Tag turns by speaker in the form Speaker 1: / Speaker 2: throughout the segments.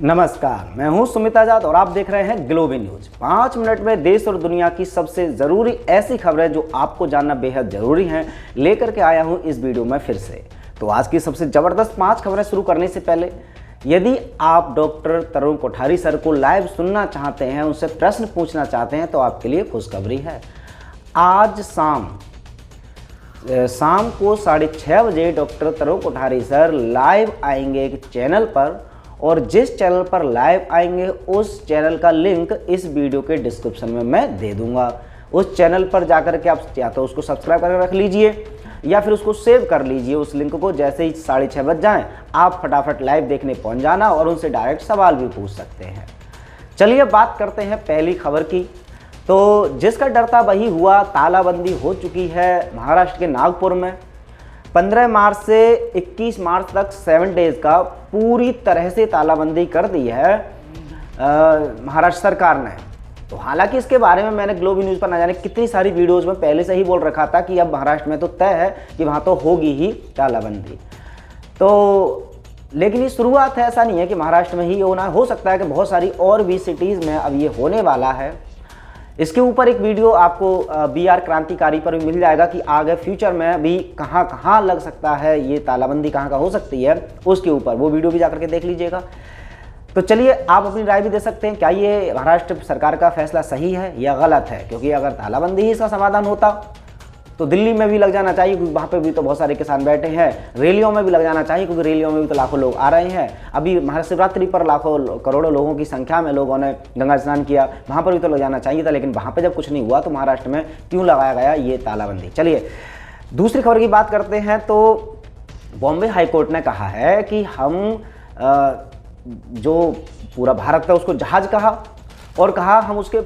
Speaker 1: नमस्कार, मैं हूं सुमित आजाद और आप देख रहे हैं ग्लोबल न्यूज। 5 मिनट में देश और दुनिया की सबसे ज़रूरी ऐसी खबरें जो आपको जानना बेहद ज़रूरी हैं लेकर के आया हूं इस वीडियो में फिर से। तो आज की सबसे ज़बरदस्त 5 खबरें शुरू करने से पहले यदि आप डॉक्टर तरुण कोठारी सर को लाइव सुनना चाहते हैं, उनसे प्रश्न पूछना चाहते हैं तो आपके लिए खुशखबरी है। आज शाम को 6:30 बजे डॉक्टर तरुण कोठारी सर लाइव आएंगे एक चैनल पर, और जिस चैनल पर लाइव आएंगे उस चैनल का लिंक इस वीडियो के डिस्क्रिप्शन में मैं दे दूंगा। उस चैनल पर जाकर के आप या तो उसको सब्सक्राइब करके रख लीजिए या फिर उसको सेव कर लीजिए उस लिंक को। जैसे ही 6:30 बज जाएं आप फटाफट लाइव देखने पहुंच जाना और उनसे डायरेक्ट सवाल भी पूछ सकते हैं। चलिए बात करते हैं पहली खबर की। तो जिसका डर था वही हुआ, तालाबंदी हो चुकी है महाराष्ट्र के नागपुर में। 15 मार्च से 21 मार्च तक 7 डेज का पूरी तरह से तालाबंदी कर दी है महाराष्ट्र सरकार ने। तो हालांकि इसके बारे में मैंने ग्लोबल न्यूज़ पर न जाने कितनी सारी वीडियोज़ में पहले से ही बोल रखा था कि अब महाराष्ट्र में तो तय है कि वहाँ तो होगी ही तालाबंदी। तो लेकिन ये शुरुआत है, ऐसा नहीं है कि महाराष्ट्र में ही होना, हो सकता है कि बहुत सारी और भी सिटीज़ में अब ये होने वाला है। इसके ऊपर एक वीडियो आपको BR क्रांतिकारी पर भी मिल जाएगा कि आगे फ्यूचर में भी कहाँ कहाँ लग सकता है, ये तालाबंदी कहाँ कहाँ हो सकती है, उसके ऊपर वो वीडियो भी जाकर के देख लीजिएगा। तो चलिए आप अपनी राय भी दे सकते हैं, क्या ये महाराष्ट्र सरकार का फैसला सही है या गलत है। क्योंकि अगर तालाबंदी ही इसका समाधान होता तो दिल्ली में भी लग जाना चाहिए, क्योंकि वहाँ पे भी तो बहुत सारे किसान बैठे हैं। रैलियों में भी लग जाना चाहिए, क्योंकि रैलियों में भी तो लाखों लोग आ रहे हैं। अभी महाशिवरात्रि पर लाखों करोड़ों लोगों की संख्या में लोगों ने गंगा स्नान किया, वहाँ पर भी तो लग जाना चाहिए था। लेकिन वहाँ पर जब कुछ नहीं हुआ तो महाराष्ट्र में क्यों लगाया गया ये तालाबंदी। चलिए दूसरी खबर की बात करते हैं। तो बॉम्बे हाईकोर्ट ने कहा है कि हम जो पूरा भारत है उसको जहाज कहा, और कहा हम उसके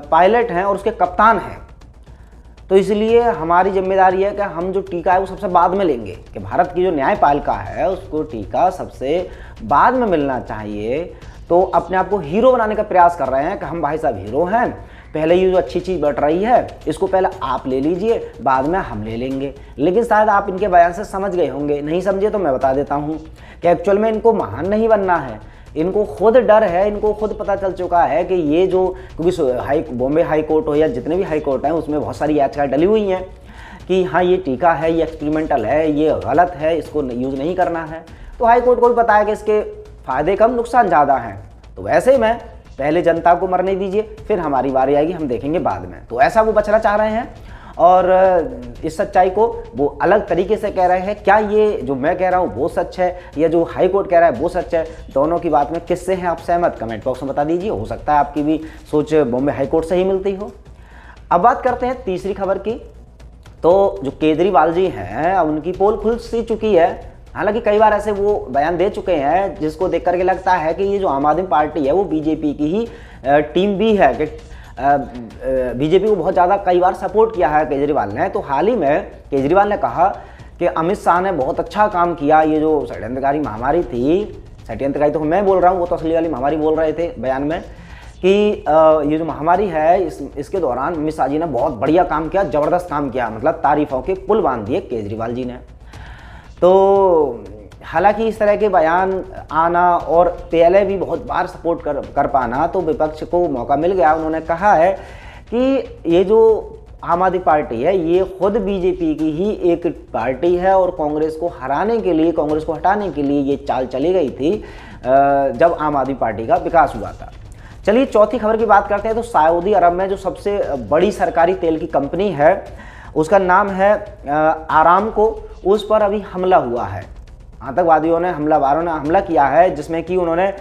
Speaker 1: पायलट हैं और उसके कप्तान हैं। तो इसलिए हमारी जिम्मेदारी है कि हम जो टीका है वो सबसे बाद में लेंगे, कि भारत की जो न्यायपालिका है उसको टीका सबसे बाद में मिलना चाहिए। तो अपने आप को हीरो बनाने का प्रयास कर रहे हैं कि हम भाई साहब हीरो हैं, पहले ये जो अच्छी चीज़ बढ़ रही है इसको पहले आप ले लीजिए, बाद में हम ले लेंगे। लेकिन शायद आप इनके बयान से समझ गए होंगे, नहीं समझे तो मैं बता देता हूँ कि एक्चुअल में इनको महान नहीं बनना है, इनको खुद डर है। इनको खुद पता चल चुका है कि ये जो, क्योंकि बॉम्बे हाई कोर्ट हो या जितने भी हाई कोर्ट हैं उसमें बहुत सारी याचिकाएं डली हुई हैं कि हाँ ये टीका है, ये एक्सपेरिमेंटल है, ये गलत है, इसको यूज़ नहीं करना है। तो हाई कोर्ट को भी पता है कि इसके फ़ायदे कम नुकसान ज़्यादा हैं। तो वैसे ही मैं पहले जनता को मरने दीजिए, फिर हमारी बारी आएगी, हम देखेंगे बाद में। तो ऐसा वो बचना चाह रहे हैं और इस सच्चाई को वो अलग तरीके से कह रहे हैं। क्या ये जो मैं कह रहा हूँ वो सच है या जो हाई कोर्ट कह रहा है वो सच है? दोनों की बात में किससे हैं आप सहमत, कमेंट बॉक्स में बता दीजिए। हो सकता है आपकी भी सोच बॉम्बे हाई कोर्ट से ही मिलती हो। अब बात करते हैं तीसरी खबर की। तो जो केजरीवाल जी हैं उनकी पोल खुल सी चुकी है। हालांकि कई बार ऐसे वो बयान दे चुके हैं जिसको देख करके लगता है कि ये जो आम आदमी पार्टी है वो बीजेपी की ही टीम भी है, कि बीजेपी को बहुत ज़्यादा कई बार सपोर्ट किया है केजरीवाल ने। तो हाल ही में केजरीवाल ने कहा कि अमित शाह ने बहुत अच्छा काम किया। ये जो षड्यंत्रकारी महामारी थी, षड्यंत्रकारी तो मैं बोल रहा हूँ, वो तो असली वाली महामारी बोल रहे थे बयान में, कि ये जो महामारी है इसके दौरान अमित शाह जी ने बहुत बढ़िया काम किया, ज़बरदस्त काम किया, मतलब तारीफों के पुल बांध दिए केजरीवाल जी ने। तो हालांकि इस तरह के बयान आना और पहले भी बहुत बार सपोर्ट कर पाना, तो विपक्ष को मौका मिल गया। उन्होंने कहा है कि ये जो आम आदमी पार्टी है ये खुद बीजेपी की ही एक पार्टी है और कांग्रेस को हराने के लिए, कांग्रेस को हटाने के लिए ये चाल चली गई थी जब आम आदमी पार्टी का विकास हुआ था। चलिए चौथी खबर की बात करते हैं। तो सऊदी अरब में जो सबसे बड़ी सरकारी तेल की कंपनी है उसका नाम है आरामको, उस पर अभी हमला हुआ है। आतंकवादियों ने, हमलावरों ने हमला किया है, जिसमें कि उन्होंने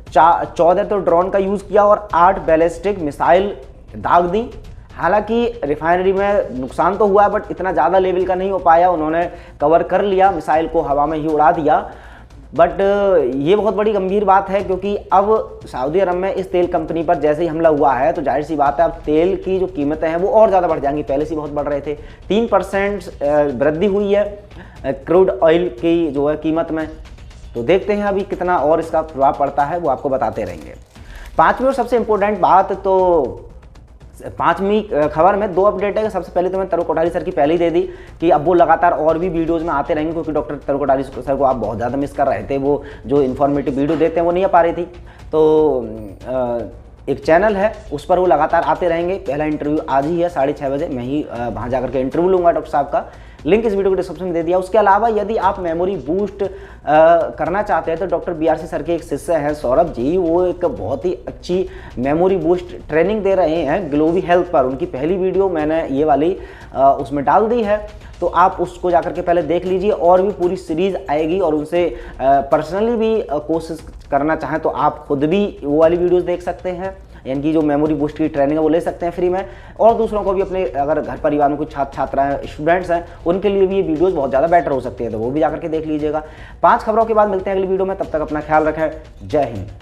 Speaker 1: 14 तो ड्रोन का यूज़ किया और 8 बैलिस्टिक मिसाइल दाग दी। हालांकि रिफाइनरी में नुकसान तो हुआ बट इतना ज़्यादा लेवल का नहीं हो पाया, उन्होंने कवर कर लिया, मिसाइल को हवा में ही उड़ा दिया। बट ये बहुत बड़ी गंभीर बात है, क्योंकि अब सऊदी अरब में इस तेल कंपनी पर जैसे ही हमला हुआ है तो जाहिर सी बात है अब तेल की जो कीमतें हैं वो और ज़्यादा बढ़ जाएंगी। पहले से बहुत बढ़ रहे थे। 3% वृद्धि हुई है क्रूड ऑयल की जो है कीमत में। तो देखते हैं अभी कितना और इसका प्रभाव पड़ता है, वो आपको बताते रहेंगे। पांचवी और सबसे इम्पोर्टेंट बात, तो पांचवी खबर में 2 अपडेट है। सबसे पहले तो मैं तरुण कोठारी सर की पहले ही दे दी कि अब वो लगातार और भी वीडियोस में आते रहेंगे, क्योंकि डॉक्टर तरुण कोठारी सर को आप बहुत ज़्यादा मिस कर रहे थे। वो जो इन्फॉर्मेटिव वीडियो देते हैं वो नहीं आ पा रही थी, तो एक चैनल है उस पर वो लगातार आते रहेंगे। पहला इंटरव्यू आज ही है 6:30 बजे, मैं ही वहाँ जाकर के इंटरव्यू लूँगा डॉक्टर साहब का। लिंक इस वीडियो को डिस्क्रिप्शन में दे दिया। उसके अलावा यदि आप मेमोरी बूस्ट करना चाहते हैं तो डॉक्टर BRC सर के एक शिष्य हैं सौरभ जी, वो एक बहुत ही अच्छी मेमोरी बूस्ट ट्रेनिंग दे रहे हैं ग्लोवी हेल्थ पर। उनकी पहली वीडियो मैंने ये वाली उसमें डाल दी है, तो आप उसको जाकर के पहले देख लीजिए। और भी पूरी सीरीज आएगी, और उनसे पर्सनली भी कोशिश करना चाहें तो आप खुद भी वो वाली वीडियोस देख सकते हैं, यानी कि जो मेमोरी बूस्ट की ट्रेनिंग है वो ले सकते हैं फ्री में। और दूसरों को भी, अपने अगर घर परिवार में कुछ छात्र छात्राएं स्टूडेंट्स हैं उनके लिए भी ये वीडियोस बहुत ज़्यादा बेटर हो सकती है, तो वो भी जाकर के देख लीजिएगा। 5 खबरों के बाद मिलते हैं अगली वीडियो में, तब तक अपना ख्याल रखें। जय हिंद।